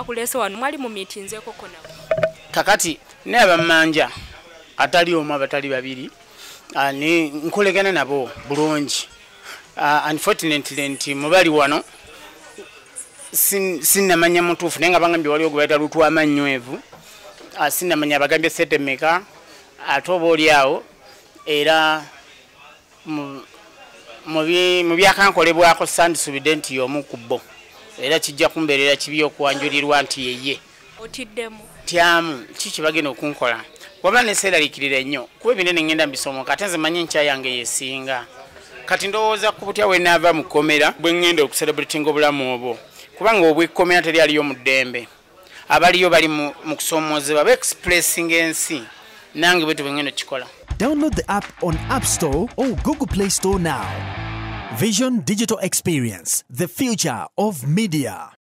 bakulese wano mwali mu meetinzeko kona kakati ne abamanja atali omu abatali babiri ni nkolegana nabo bulungi unfortunately nti mubali wano sinnamanya mutuufu naye nga bagambye waliwo gwe bayita lutwa amanywevu sinnamanya bagambye sente meka ate oba oliawo era mu byakankolebwako sandisubidde nti y'omu ku bo era kijja kumbeerera kibi okwanjulirwa nti yeye otiddemu tyamu kiki bagenda okunkola wabula neseeraliikirira ennyo kuba ebinene ngenda mbisomoka ate nze manye nkya yange yesinga kati ndowooza ku butya we naava mu kkomera bwe ngenda okucelebratinga obulamu obwo kubanga obwekkomera teri aliyo mu ddembe abaliyo bali mu kusomoozebwa baexpressing ensi nange bwetu bwe ngenda okikola. Download the app on App Store or Google Play Store now. Vision Digital Experience, the future of media.